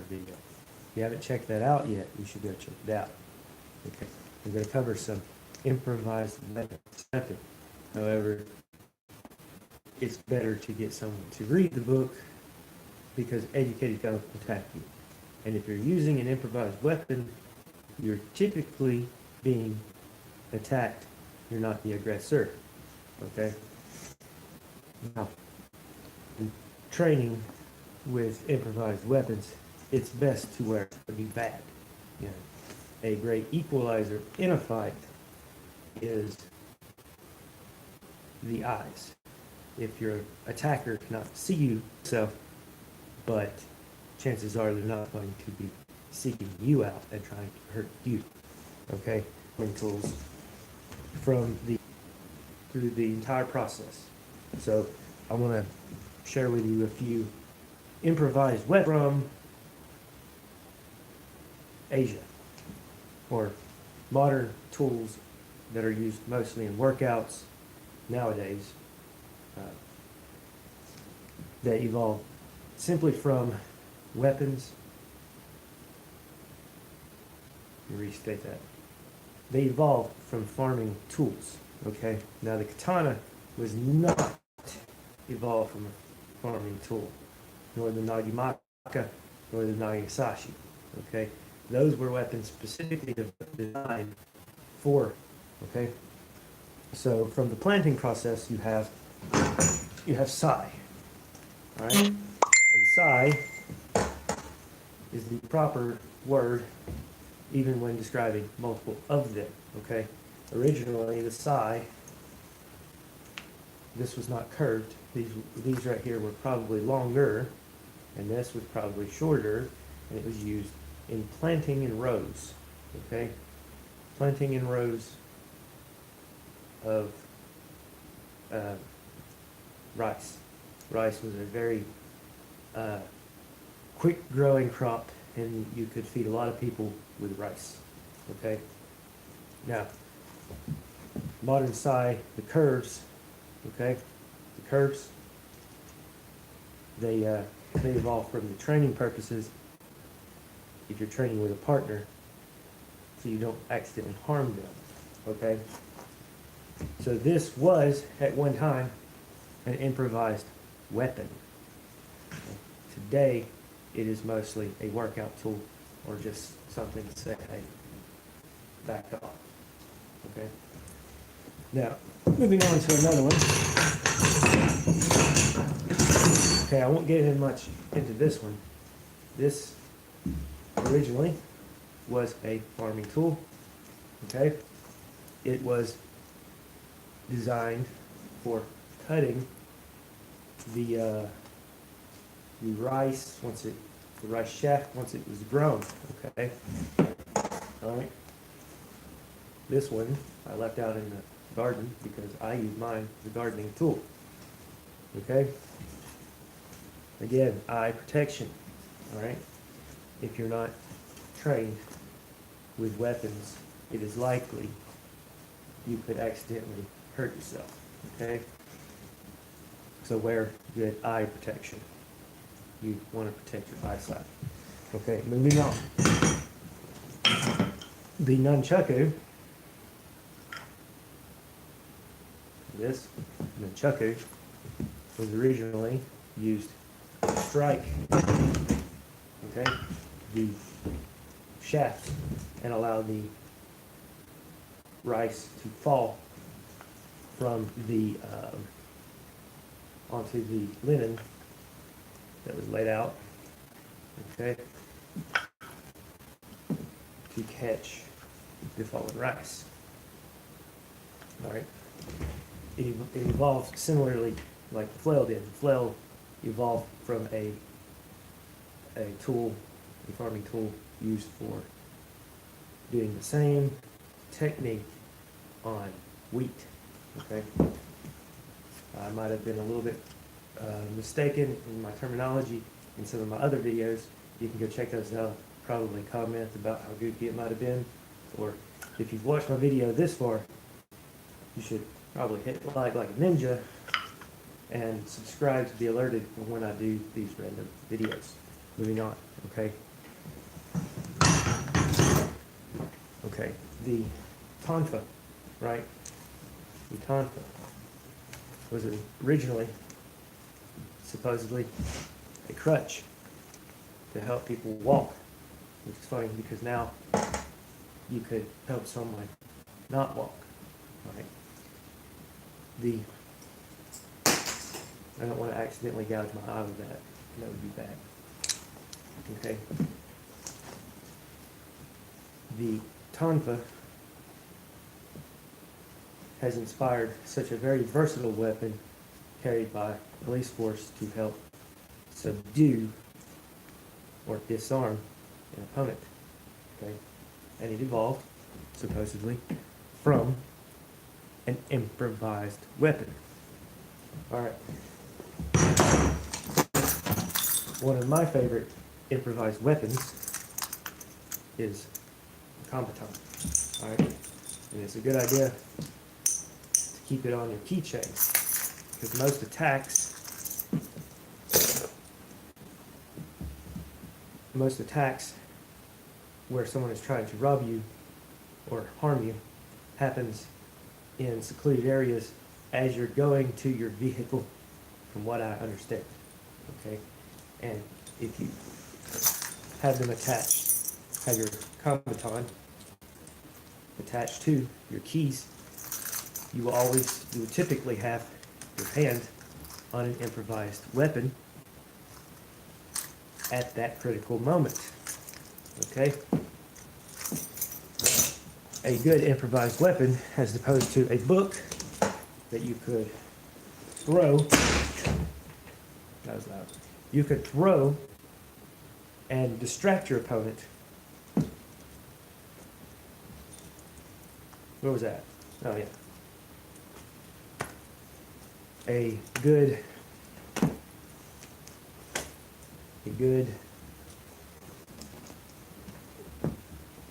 video. If you haven't checked that out yet, you should go check it out. Okay, we're going to cover some improvised method. However, it's better to get someone to read the book because educated guns will attack you. And if you're using an improvised weapon, you're typically being attacked. You're not the aggressor. Okay? Now, in training with improvised weapons, it's best to wear a be bad. You know, a great equalizer in a fight is the eyes. If your attacker cannot see you, but chances are they're not going to be seeking you out and trying to hurt you. Okay? Tools through the entire process. So I want to share with you a few improvised weapons from Asia, or modern tools that are used mostly in workouts nowadays, that evolved simply from weapons. Let me restate that. They evolved from farming tools. Okay, now the katana was not evolved from a farming tool, nor the naginata, nor the nagisashi. Okay, those were weapons specifically designed for. Okay, so from the planting process, you have sai. All right, and sai is the proper word even when describing multiple of them. Okay, originally the sai, this was not curved. These right here were probably longer, and this was probably shorter, and it was used in planting in rows. Okay, planting in rows of rice. Rice was a very quick growing crop, and you could feed a lot of people with rice. Okay, now modern sai, the curves, okay, the curves, they evolve from the training purposes. If you're training with a partner, so you don't accidentally harm them. Okay, so this was at one time an improvised weapon. Today it is mostly a workout tool, or just something to say, hey, back off. Okay, now moving on to another one. Okay, I won't get in much into this one. This originally was a farming tool. Okay, it was designed for cutting the rice the rice shaft once it was grown. Okay, all right. This one I left out in the garden because I use mine as a gardening tool. Okay. Again, eye protection. All right. If you're not trained with weapons, it is likely you could accidentally hurt yourself. Okay. So wear good eye protection. You want to protect your eyesight. Okay, moving on. The nunchaku, this nunchaku was originally used to strike, okay, the shaft and allow the rice to fall from the onto the linen that was laid out, okay, to catch the fallen rice. All right. It evolved similarly like the flail did. The flail evolved from a tool, a farming tool used for doing the same technique on wheat. Okay. I might have been a little bit mistaken in my terminology in some of my other videos. You can go check those out. Probably comment about how goofy it might have been, or if you've watched my video this far, you should probably hit like a ninja and subscribe to be alerted when I do these random videos. Moving on, okay? Okay, the tonfa, right? The tonfa was originally supposedly a crutch to help people walk, which is funny because now you could help someone not walk, right? I don't want to accidentally gouge my eye with that. That would be bad. Okay. The tonfa has inspired such a very versatile weapon carried by police force to help subdue or disarm an opponent. Okay, and it evolved supposedly from an improvised weapon. All right. One of my favorite improvised weapons is a combatant. All right, and it's a good idea to keep it on your keychain because most attacks where someone is trying to rob you or harm you happens in secluded areas as you're going to your vehicle, from what I understand. Okay, and if you have them attached, have your combatant attached to your keys, you would typically have your hand on an improvised weapon at that critical moment. Okay? A good improvised weapon, as opposed to a book that you could throw, that was loud, you could throw and distract your opponent. What was that? Oh yeah. A good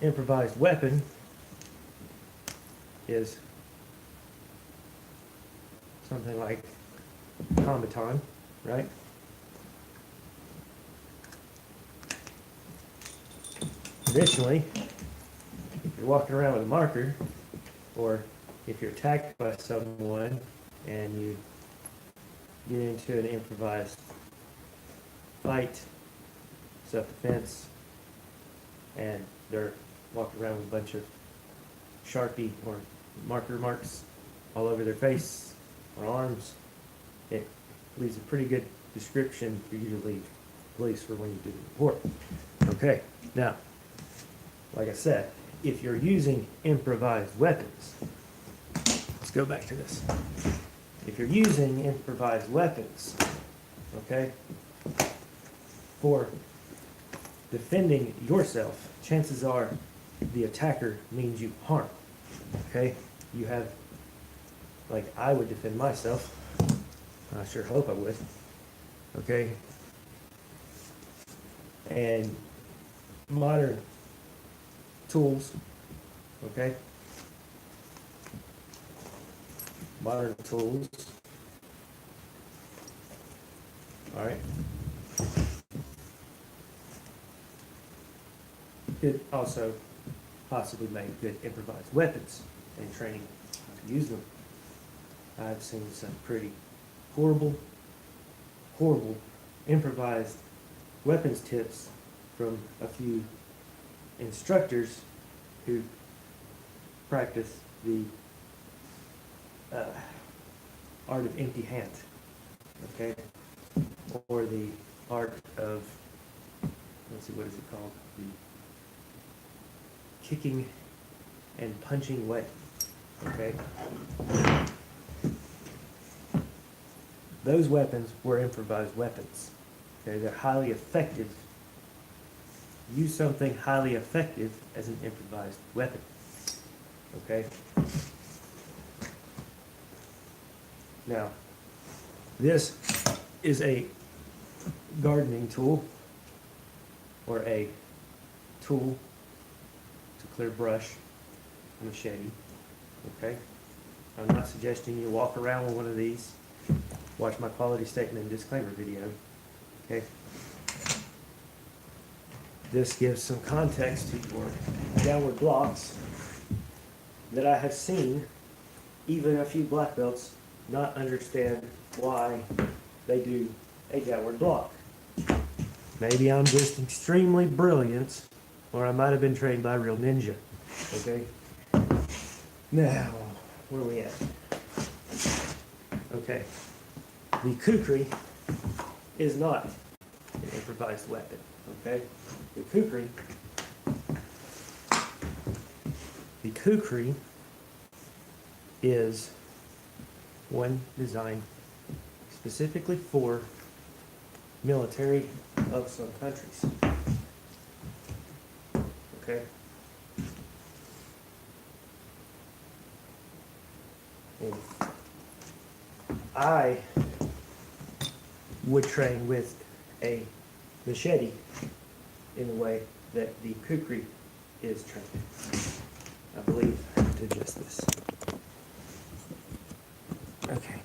improvised weapon is something like combaton, right? Additionally, if you're walking around with a marker, or if you're attacked by someone and you get into an improvised fight, self-defense, and they're walking around with a bunch of Sharpie or marker marks all over their face or arms, it leaves a pretty good description for you to leave police for when you do the report. Okay, now, like I said, if you're using improvised weapons, let's go back to this. If you're using improvised weapons, okay, for defending yourself, chances are the attacker means you harm. Okay, you have, like I would defend myself. I sure hope I would. Okay, and modern tools. Okay, modern tools. All right. Could also possibly make good improvised weapons and training how to use them. I've seen some pretty horrible improvised weapons tips from a few instructors who practice the art of empty hand, okay, or the art of, let's see, what is it called? The kicking and punching way, okay? Those weapons were improvised weapons, okay? They're highly effective. Use something highly effective as an improvised weapon, okay? Now, this is a gardening tool, or a tool to clear brush, a machete, okay? I'm not suggesting you walk around with one of these. Watch my quality statement and disclaimer video, okay? This gives some context to your downward blocks that I have seen even a few black belts not understand why they do a downward block. Maybe I'm just extremely brilliant, or I might have been trained by a real ninja. Okay? Now, where are we at? Okay. The kukri is not an improvised weapon. Okay? The kukri is one designed specifically for military of some countries. Okay? And I would train with a machete in the way that the kukri is trained. I believe I have to adjust this. Okay.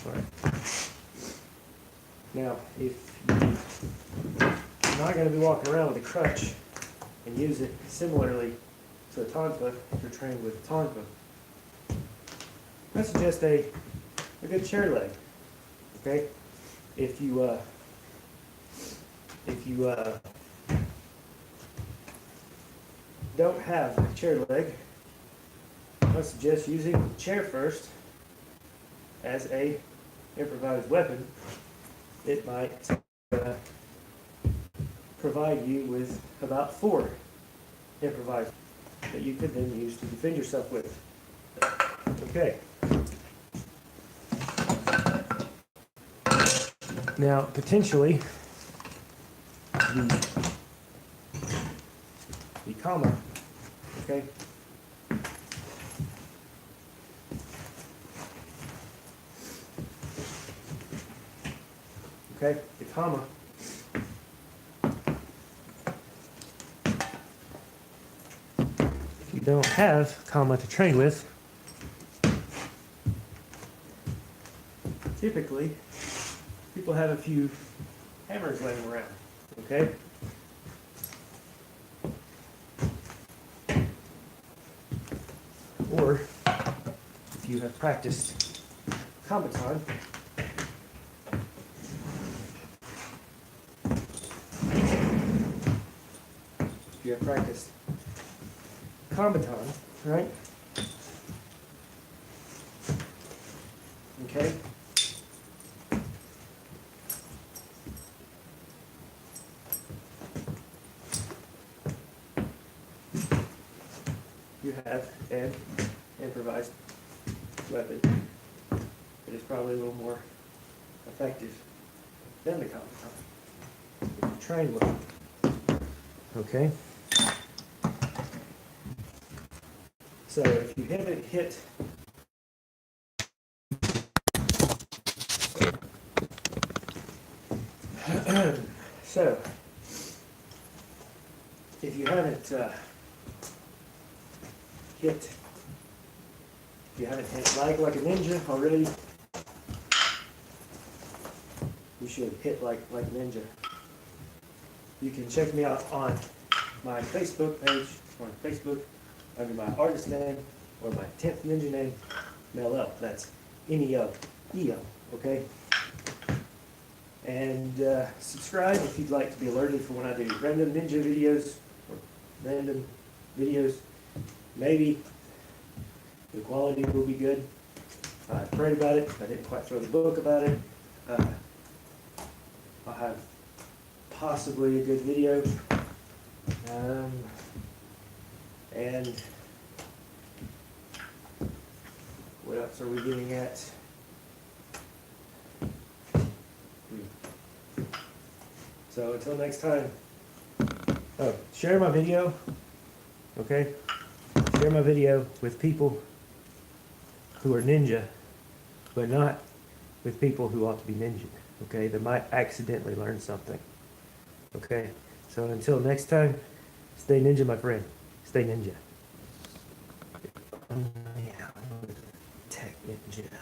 All right. Now, if you're not going to be walking around with a crutch and use it similarly to a tonfa, if you're trained with a tonfa, I suggest a good chair leg. Okay? If you don't have a chair leg, I suggest using the chair first as a improvised weapon. It might provide you with about 4 improvised that you could then use to defend yourself with. Okay. Now, potentially, the comma, okay? Okay, the comma if you don't have comma to train with, typically people have a few hammers laying around, okay? Or if you have practiced combaton, right? Okay? You have an improvised weapon that is probably a little more effective than the combaton if you train with it. Okay? So if you haven't hit so if you haven't hit like a ninja already, you should hit like a ninja. You can check me out on my Facebook page, on Facebook under my artist name or my 10th ninja name, Mel. That's Neo, okay? And subscribe if you'd like to be alerted for when I do random ninja videos or random videos. Maybe the quality will be good. I prayed about it. I didn't quite throw the book about it. I'll have possibly a good video. And what else are we getting at? So until next time, share my video, okay? Share my video with people who are ninja, but not with people who ought to be ninja, okay? They might accidentally learn something, okay? So until next time, stay ninja, my friend. Stay ninja. Yeah, tech ninja.